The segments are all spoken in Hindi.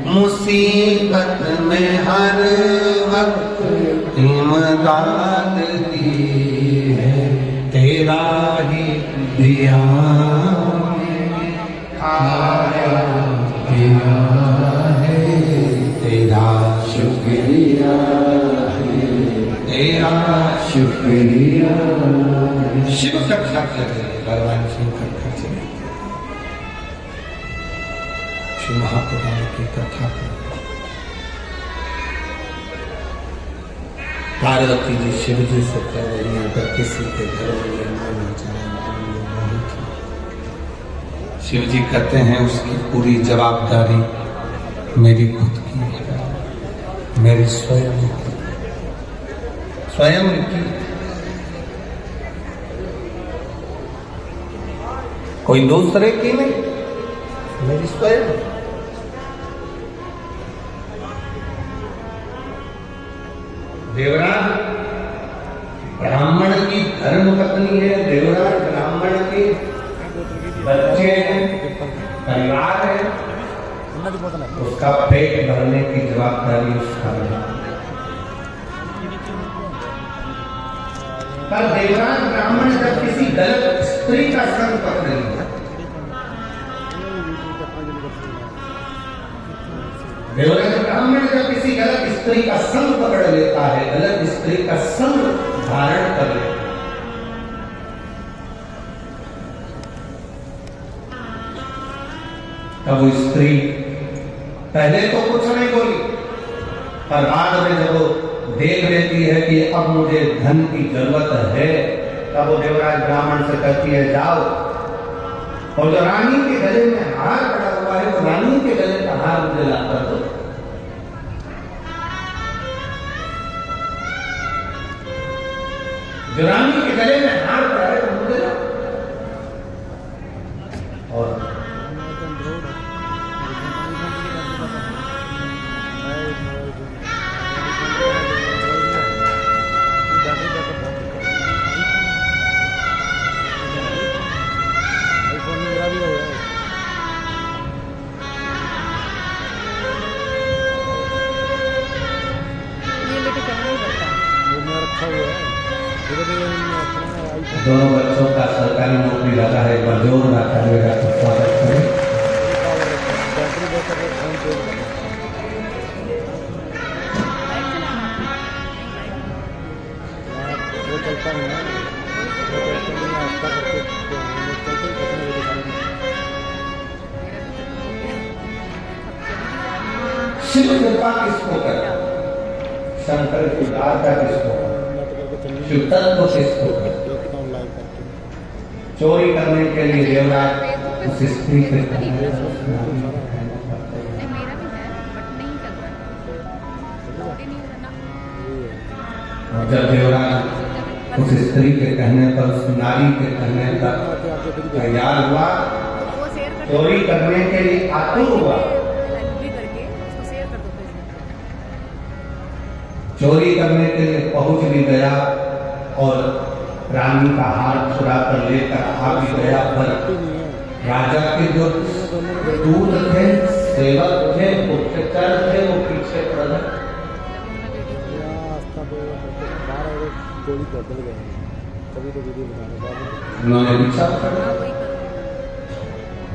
मुसीबत में हर वक्त इमदाद दी है, तेरा ही दिया आया दिया है, तेरा शुक्रिया है, तेरा शुक्रिया। शिव कथा कर भगवान शिव कथा चले, श्री महापुराण की कथा कर। पार्वती जी शिव जी से कह रही हैं, अगर किसी के घर में लेना चाहे नहीं थी। शिव जी कहते हैं उसकी पूरी जवाबदारी मेरी खुद की है, मेरी स्वयं की। कोई दूसरे की नहीं, मेरी स्वयं। देवराज ब्राह्मण की धर्म पत्नी है, देवराज ब्राह्मण के बच्चे हैं, परिवार है, उसका पेट भरने की जवाबदारी उसका है। पर देवराज ब्राह्मण जब किसी गलत स्त्री का संग पकड़ेंगे, देवराज ब्राह्मण जब किसी गलत स्त्री का संग पकड़ लेता है, गलत स्त्री का संग धारण कर लेता है, तब वो स्त्री पहले तो कुछ नहीं बोली, पर बाद में जब वो देख लेती है कि अब मुझे धन की जरूरत है, तब वो देवराज ब्राह्मण से कहती है जाओ, और जो रानी के गले में हार पड़ा हुआ है, वो रानी के गले का हार मुझे लाकर दो। जो रानी के गले में हार पड़ा है, तो मुझे ला। और दोनों बच्चों का सरकारी नौकरी रहता है, एक बार जोर ना करेगा तो स्वागत करें। शिव कृपा किसको करे, शंकर की वार्ता किसको करे, शिव तत्व किसको करे। चोरी करने के लिए देवराज उस स्त्री के जब देवराज उस स्त्री के कहने पर, उस नारी के कहने पर तैयार हुआ, चोरी करने के लिए आतुर हुआ, चोरी करने के लिए पहुंच भी गया और रानी का हाथ चुरा कर लेकर आ भी गया, पर राजा के जो दूत थे, सेवक थे, गुप्तचर थे, वो पीछे पड़ गए। उन्होंने पीछा पकड़ा,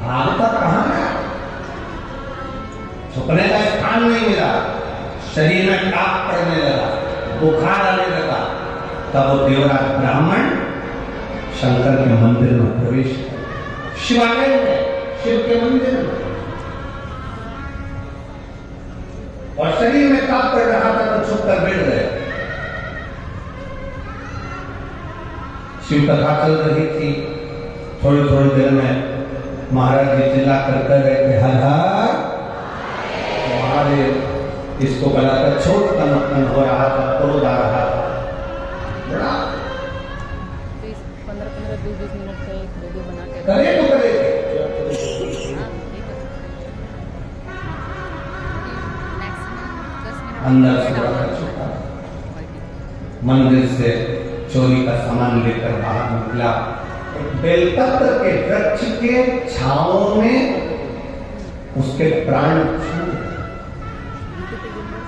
भागता कहाँ गया, छुपने का स्थान नहीं मिला, शरीर में टाप पड़ने लगा, बुखार आने लगा। तब वो देवराज ब्राह्मण शंकर के मंदिर में प्रवेश किया, शिवालय में, शिव के मंदिर में, और शरीर में ताप पड़ रहा था तो छुप कर बैठ गए। शिव कथा चल रही थी, थोड़ी थोड़ी देर में महाराज जी चिल्ला कर रहे थे, हर हर। महादेव इसको बनाकर छोट का मक्खन हो रहा था, क्रोध आ रहा था, 15-20 मिनट का एक वीडियो बना के करे तो करे। अंदर से कर चुका, मंदिर से चोरी का सामान लेकर बाहर निकला, बेलपत्र के वृक्ष के छांव में उसके प्राण छूट गए।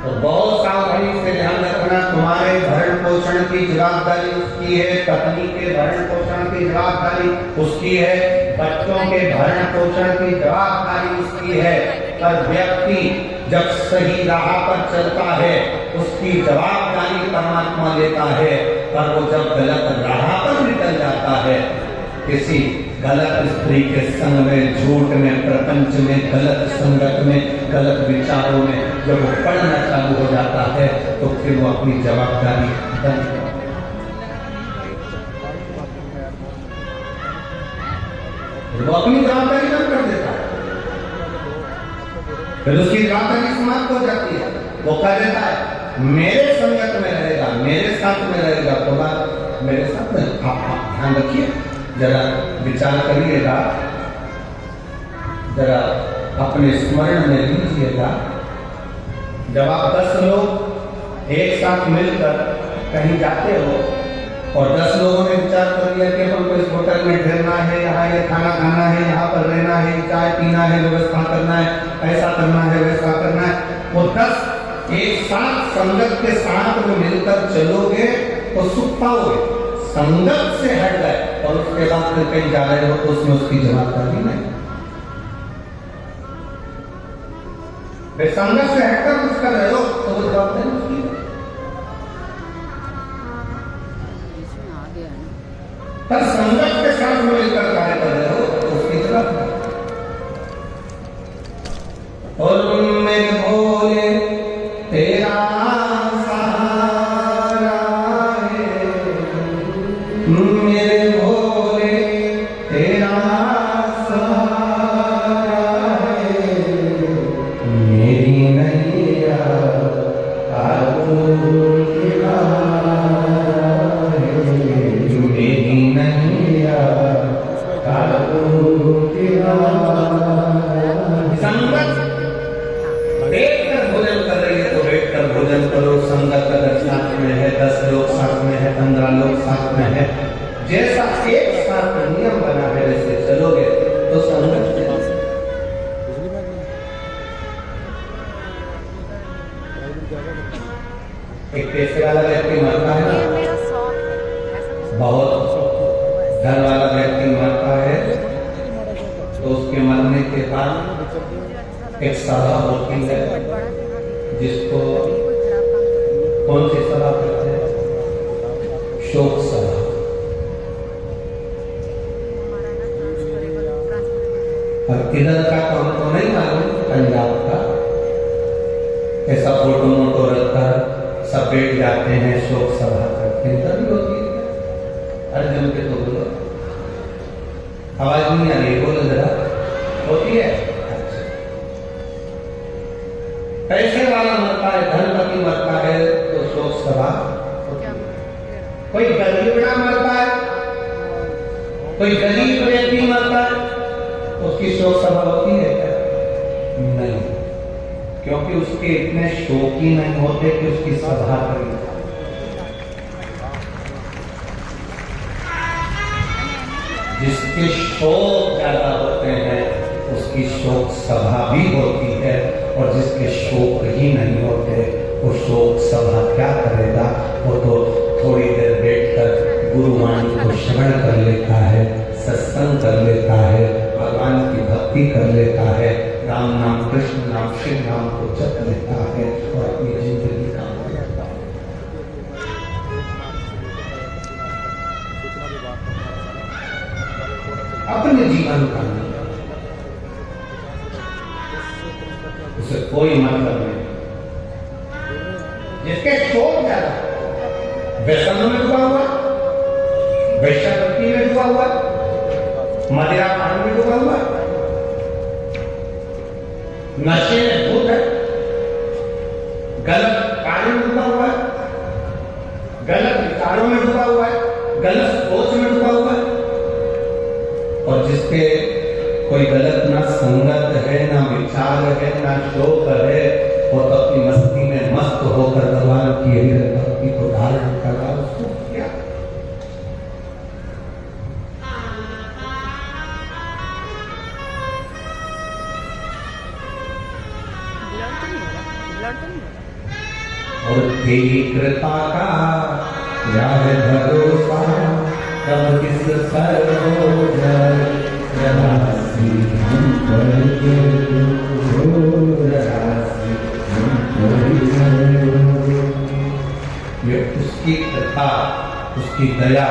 तो बहुत सावधानी से ध्यान रखना, तुम्हारे भरण पोषण की जवाबदारी उसकी है, पत्नी के भरण पोषण की जवाबदारी उसकी है, बच्चों के भरण पोषण की जवाबदारी उसकी है। पर व्यक्ति जब सही राह पर चलता है उसकी जवाबदारी परमात्मा लेता है, पर वो जब गलत राह पर निकल जाता है, किसी गलत स्त्री के संग में, झूठ में, प्रपंच में, गलत संगत में, गलत विचारों में जब वो पढ़ना चालू हो जाता है तो फिर वो अपनी जवाबदारी बंद कर, वो अपनी जवाबदारी बंद कर देता है, फिर उसकी जवाबदारी समाप्त हो जाती है। वो कह देता है मेरे संगत में रहेगा, मेरे साथ में रहेगा, तो बात मेरे साथ में। आप ध्यान रखिए, जरा विचार करिएगा, जरा अपने स्मरण में लीजिएगा, जब आप 10 लोग एक साथ मिलकर कहीं जाते हो और 10 लोगों ने विचार कर लिया कि अपन को इस होटल में ठहरना है, यहाँ ये खाना खाना है, यहाँ पर रहना है, चाय पीना है, व्यवस्था करना है, ऐसा करना है, वैसा करना है, वो 10 एक साथ संगत के साथ में मिलकर चलोगे तो सुख पाओगे। संगत से हट गए और उसके बाद फिर कहीं जा रहे हो तो उसमें उसकी जवाबदारी नहीं। फिर संगत से हटकर कुछ कर रहे हो तो वो जवाबदारी उसकी। पर संगत के साथ मिलकर कार्य कर रहे हो तो उसकी जवाबदारी। और मेरे भोले तेरा जैसा एक साथ नियम बना है वैसे चलोगे तो संगत एक पैसे वाला व्यक्ति मरता है ना, बहुत धन वाला व्यक्ति मरता है तो उसके मरने के बाद एक सभा होती है जिसको कौन सी सभा कहते हैं? शोक सभा। और इधर का तो हमको नहीं मालूम, पंजाब का ऐसा फोटो मोटो रखकर सब बैठ जाते हैं, शोक सभा करते हैं, तभी होती है। अरे जम के तो बोलो, आवाज नहीं आ रही, बोलो जरा, होती है। अच्छा, पैसे वाला मरता है, धनपति मरता है तो शोक सभा होती है। कोई गरीबड़ा मरता है, कोई गरीब व्यक्ति मरता है, उसकी शोक सभा होती है क्या? नहीं, क्योंकि उसके इतने शोकी नहीं होते कि उसकी सभा करें। जिसके शोक ज्यादा होते हैं उसकी शोक सभा भी होती है, और जिसके शोक ही नहीं होते वो शोक सभा क्या करेगा? वो तो थोड़ी देर बैठकर गुरुवाणी को श्रवण कर लेता है, सत्संग कर लेता है, भगवान की भक्ति कर लेता है, राम नाम, कृष्ण नाम, शिव नाम को जप लेता है और अपनी जिंदगी का करता है। अपने जीवन का उसे कोई मतलब नहीं। जिसके शोक ज्यादा, व्यसन में डूबा हुआ, वैश्यावृत्ति में डूबा हुआ, मदिरा पान में डूबा हुआ, नशे में धूत है, गलत कार्य में डूबा हुआ है, गलत विचारों में डूबा हुआ है, गलत सोच में डूबा हुआ है, और जिसके कोई गलत ना संगत है, ना विचार है, ना शोक है, वो तो अपनी मस्ती में मस्त होकर भगवान की भक्ति को धारण कर रहा है। उसको क्या तो नहीं हो रहा, ब्लड तो नहीं हो रहा। और तेरी कृपा का क्या है भरोसा, कब किस सर हो जाए राशि हम पर राशि हम पर। ये उसकी कृपा, उसकी दया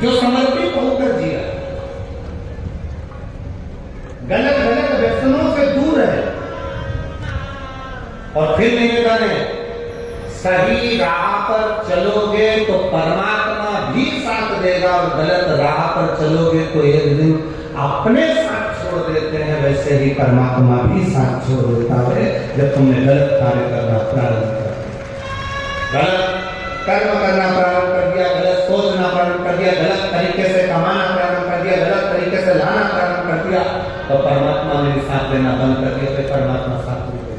जो समर्पित होकर जिया, गलत गलत व्यसनों से दूर है। और फिर निवेदन है, सही राह पर चलोगे तो परमात्मा भी साथ देगा, और गलत राह पर चलोगे तो एक दिन अपने साथ छोड़ देते हैं, वैसे ही परमात्मा भी साथ छोड़ देता है जब तुमने गलत कार्य करना प्रारंभ कर दिया, गलत कर्म करना प्रारंभ कर दिया, गलत सोचना प्रारंभ कर दिया, गलत तरीके से कमाना प्रारंभ कर दिया, गलत तरीके से लाना प्रारंभ कर दिया, तो परमात्मा ने भी साथ देना बंद कर दिया, फिर परमात्मा साथ नहीं देता।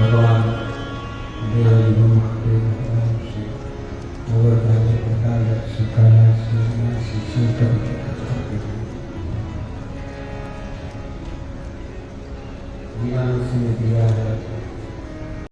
भगवान जीवन उसने दिया है,